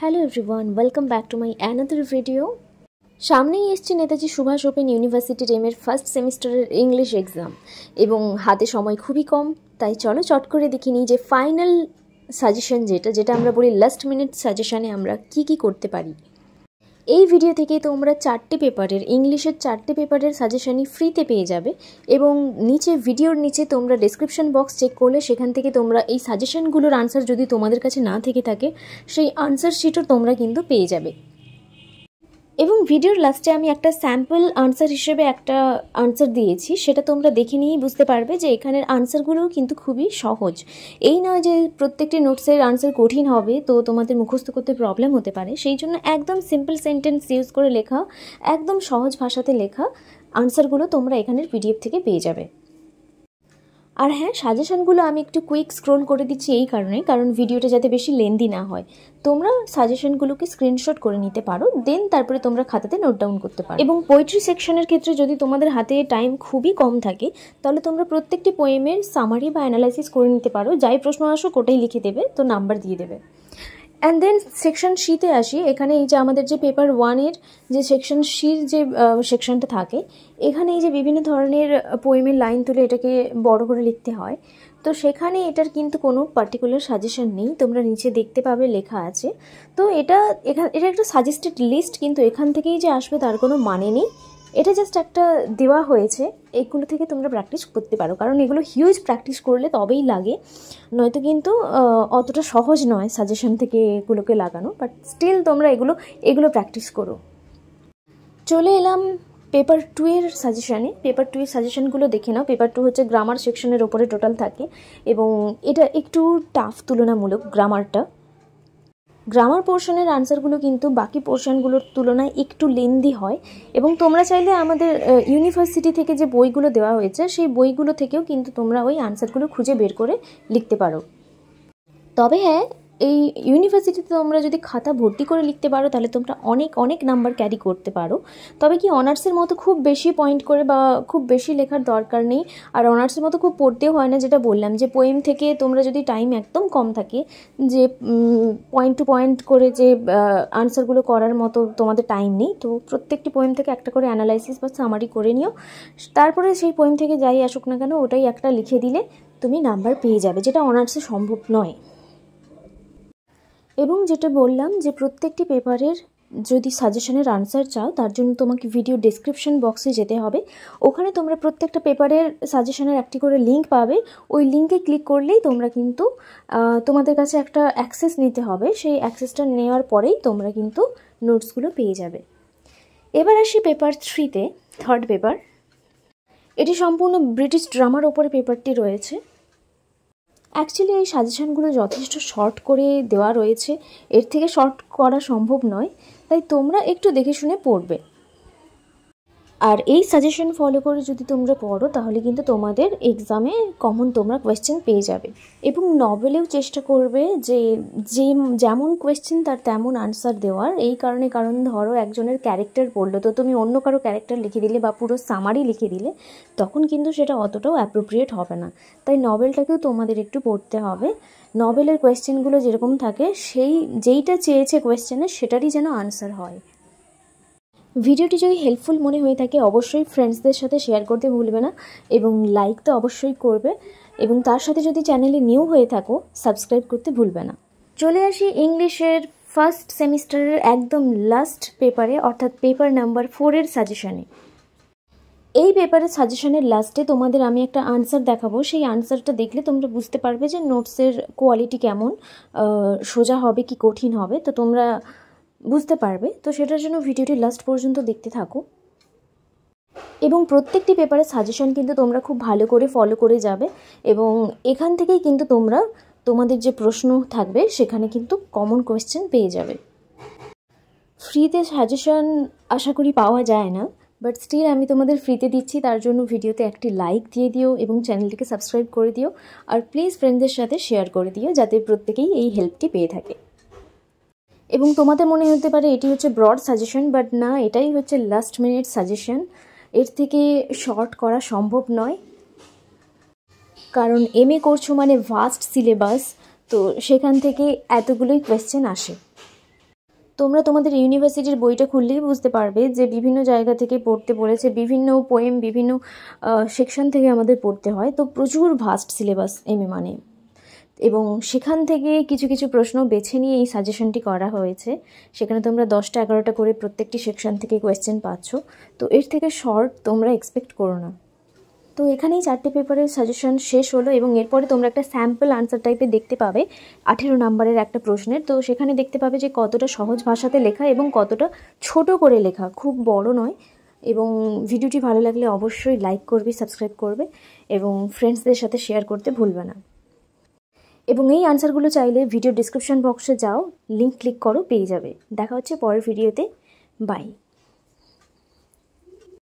Hello everyone, welcome back to my another video. সামনেই এসছে Netaji Subhash open ইউনিভার্সিটির এর ফার্স্ট সেমিস্টারের ইংলিশ এক্সাম এবং হাতে সময় খুবই কম। তাই চলো চট করে দেখে নিই যে ফাইনাল সাজেশন যেটা আমরা বলি লাস্ট মিনিট সাজেশনে আমরা কি করতে পারি। এই ভিডিও থেকে তোমরা ইংলিশের 4টে পেপারের সাজেশনই ফ্রিতে পেয়ে যাবে এবং ভিডিওর নিচে তোমরা ডেসক্রিপশন বক্স চেক করলে সেখান থেকে তোমরা এই সাজেশনগুলোর আনসার যদি তোমাদের কাছে না থেকে থাকে সেই আনসার শিটও তোমরা কিন্তু পেয়ে যাবে। এবং ভিডিওর লাস্টে আমি একটা স্যাম্পল আনসার হিসেবে একটা আনসার দিয়েছি, সেটা তোমরা দেখে নিয়েই বুঝতে পারবে যে এখানের আনসারগুলোও কিন্তু খুবই সহজ। এই নয় যে প্রত্যেকটি নোটসের আনসার কঠিন হবে, তো তোমাদের মুখস্থ করতে প্রবলেম হতে পারে। সেই জন্য একদম সিম্পল সেন্টেন্স ইউজ করে লেখা, একদম সহজ ভাষাতে লেখা আনসারগুলো তোমরা এখানের পিডিএফ থেকে পেয়ে যাবে। আর হ্যাঁ, সাজেশনগুলো আমি একটু কুইক স্ক্রোল করে দিচ্ছি এই কারণ ভিডিওটা যাতে বেশি লেন্দি না হয়। তোমরা সাজেশনগুলোকে স্ক্রিনশট করে নিতে পারো, দেন তারপরে তোমরা খাতাতে নোট ডাউন করতে পারো। এবং পোয়েট্রি সেকশনের ক্ষেত্রে যদি তোমাদের হাতে টাইম খুবই কম থাকে তাহলে তোমরা প্রত্যেকটি পোয়েমের সামারি বা অ্যানালাইসিস করে নিতে পারো। যাই প্রশ্ন আসুক ওটাই লিখে দেবে, তো নাম্বার দিয়ে দেবে। অ্যান্ড দেন সেকশন সিতে আসি। এখানে এই যে আমাদের যে পেপার 1-এর যে সেকশন সির যে সেকশনটা থাকে, এখানে এই যে বিভিন্ন ধরনের পোয়েমের লাইন তুলে এটাকে বড় করে লিখতে হয়। তো সেখানে এটার কিন্তু কোনো পার্টিকুলার সাজেশন নেই, তোমরা নিচে দেখতে পাবে লেখা আছে। তো এটা একটা সাজেস্টেড লিস্ট, কিন্তু এখান থেকেই যে আসবে তার কোনো মানে নেই। এটা জাস্ট একটা দেওয়া হয়েছে, এগুলো থেকে তোমরা প্র্যাকটিস করতে পারো, কারণ এগুলো হিউজ প্র্যাকটিস করলে তবেই লাগে, নয়তো কিন্তু অতটা সহজ নয় সাজেশন থেকে এগুলোকে লাগানো। বাট স্টিল তোমরা এগুলো প্র্যাকটিস করো। চলে এলাম পেপার 2-এর সাজেশানে। পেপার 2-এর সাজেশনগুলো দেখে নাও। পেপার 2 হচ্ছে গ্রামার সেকশনের ওপরে টোটাল থাকে এবং এটা একটু টাফ তুলনামূলক। গ্রামার পোর্শনের আনসারগুলো কিন্তু বাকি পোর্শনগুলোর তুলনায় একটু লেন্দি হয় এবং তোমরা চাইলে আমাদের ইউনিভার্সিটি থেকে যে বইগুলো দেওয়া হয়েছে সেই বইগুলো থেকেও কিন্তু তোমরা ওই আনসারগুলো খুঁজে বের করে লিখতে পারো। তবে হ্যাঁ, এই ইউনিভার্সিটিতে তোমরা যদি খাতা ভর্তি করে লিখতে পারো তাহলে তোমরা অনেক নাম্বার ক্যারি করতে পারো। তবে কি অনার্সের মতো খুব বেশি পয়েন্ট করে বা খুব বেশি লেখার দরকার নেই, আর অনার্সের মতো খুব পড়তেও হয় না। যেটা বললাম যে পোয়েম থেকে তোমরা যদি টাইম একদম কম থাকে, যে পয়েন্ট টু পয়েন্ট করে যে আনসারগুলো করার মতো তোমাদের টাইম নেই, তো প্রত্যেকটি পোয়েম থেকে একটা করে অ্যানালাইসিস বা সামারি করে নিও। তারপরে সেই পোয়েম থেকে যাই আসুক না কেন ওটাই একটা লিখে দিলে তুমি নাম্বার পেয়ে যাবে, যেটা অনার্সে সম্ভব নয়। এবং যেটা বললাম যে প্রত্যেকটি পেপারের যদি সাজেশনের আনসার চাও তার জন্য তোমাকে ভিডিও ডেসক্রিপশন বক্সে যেতে হবে। ওখানে তোমরা প্রত্যেকটা পেপারের সাজেশনের একটি করে লিঙ্ক পাবে। ওই লিঙ্কে ক্লিক করলেই তোমরা কিন্তু তোমাদের কাছে একটা অ্যাক্সেস নিতে হবে। সেই অ্যাক্সেসটা নেওয়ার পরেই তোমরা কিন্তু নোটসগুলো পেয়ে যাবে। এবার আসি পেপার 3-তে, থার্ড পেপার। এটি সম্পূর্ণ ব্রিটিশ ড্রামার ওপরে পেপারটি রয়েছে। অ্যাকচুয়ালি এই সাজেশনগুলো যথেষ্ট শর্ট করে দেওয়া রয়েছে, এর থেকে শর্ট করা সম্ভব নয়, তাই তোমরা একটু দেখে শুনে পড়বে। আর এই সাজেশন ফলো করে যদি তোমরা পড়ো তাহলে কিন্তু তোমাদের এক্সামে কমন তোমরা কোয়েশ্চেন পেয়ে যাবে। এবং নভেলেও চেষ্টা করবে যে যেমন কোয়েশ্চেন তার তেমন আনসার দেওয়ার। কারণ ধরো একজনের ক্যারেক্টার পড়লো, তো তুমি অন্য কারো ক্যারেক্টার লিখে দিলে বা পুরো সামারি লিখে দিলে তখন কিন্তু সেটা অতটাও অ্যাপ্রোপ্রিয়েট হবে না। তাই নভেলটাকেও তোমাদের একটু পড়তে হবে। নভেলের কোয়েশ্চেনগুলো যেরকম থাকে যেইটা চেয়েছে কোয়েশ্চেনে সেটারই যেন আনসার হয়। ভিডিওটি যদি হেল্পফুল মনে হয়ে থাকে অবশ্যই ফ্রেন্ডসদের সাথে শেয়ার করতে ভুলবে না এবং লাইক তো অবশ্যই করবে, এবং তার সাথে যদি চ্যানেলে নিউ হয়ে থাকো সাবস্ক্রাইব করতে ভুলবে না। চলে আসি ইংলিশের ফার্স্ট সেমিস্টারের একদম লাস্ট পেপারে, অর্থাৎ পেপার নাম্বার 4-এর সাজেশনে। এই পেপারের সাজেশনের লাস্টে তোমাদের আমি একটা আনসার দেখাবো। সেই আনসারটা দেখলে তোমরা বুঝতে পারবে যে নোটসের কোয়ালিটি কেমন, সোজা হবে কি কঠিন হবে, তো তোমরা বুঝতে পারবে। তো সেটার জন্য ভিডিওটি লাস্ট পর্যন্ত দেখতে থাকো। এবং প্রত্যেকটি পেপারের সাজেশন কিন্তু তোমরা খুব ভালো করে ফলো করে যাবে এবং এখান থেকেই কিন্তু তোমরা তোমাদের যে প্রশ্ন থাকবে সেখানে কিন্তু কমন কোয়েশ্চেন পেয়ে যাবে। ফ্রিতে সাজেশন আশা করি পাওয়া যায় না, বাট স্টিল আমি তোমাদের ফ্রিতে দিচ্ছি, তার জন্য ভিডিওতে একটি লাইক দিয়ে দিও এবং চ্যানেলটিকে সাবস্ক্রাইব করে দিও। আর প্লিজ ফ্রেন্ডদের সাথে শেয়ার করে দিও যাতে প্রত্যেকেই এই হেল্পটি পেয়ে থাকে। এবং তোমাদের মনে হতে পারে এটি হচ্ছে ব্রড সাজেশন, বাট না, এটাই হচ্ছে লাস্ট মিনিট সাজেশন। এর থেকে শর্ট করা সম্ভব নয়, কারণ MA করছো মানে ভাস্ট সিলেবাস, তো সেখান থেকে এতগুলোই কোয়েশ্চেন আসে। তোমরা তোমাদের ইউনিভার্সিটির বইটা খুললেই বুঝতে পারবে যে বিভিন্ন জায়গা থেকে পড়তে বলেছে, বিভিন্ন পোয়েম, বিভিন্ন সেকশন থেকে আমাদের পড়তে হয়। তো প্রচুর ভাস্ট সিলেবাস এমএ মানে, এবং সেখান থেকে কিছু কিছু প্রশ্ন বেছে নিয়ে এই সাজেশনটি করা হয়েছে। সেখানে তোমরা 10টা 11টা করে প্রত্যেকটি সেকশন থেকে কোয়েশ্চেন পাচ্ছ। তো এর থেকে শর্ট তোমরা এক্সপেক্ট করো না। তো এখানেই 4টে পেপারের সাজেশন শেষ হলো, এবং এরপরে তোমরা একটা স্যাম্পল আনসার টাইপে দেখতে পাবে 18 নম্বরের একটা প্রশ্নের। তো সেখানে দেখতে পাবে যে কতটা সহজ ভাষাতে লেখা এবং কতটা ছোট করে লেখা, খুব বড় নয়। এবং ভিডিওটি ভালো লাগলে অবশ্যই লাইক করবে, সাবস্ক্রাইব করবে এবং ফ্রেন্ডসদের সাথে শেয়ার করতে ভুলবে না। এবং এই আনসারগুলো চাইলে ভিডিও ডিসক্রিপশন বক্সে যাও, লিঙ্ক ক্লিক করো, পেয়ে যাবে। দেখা হচ্ছে পরের ভিডিওতে। বাই।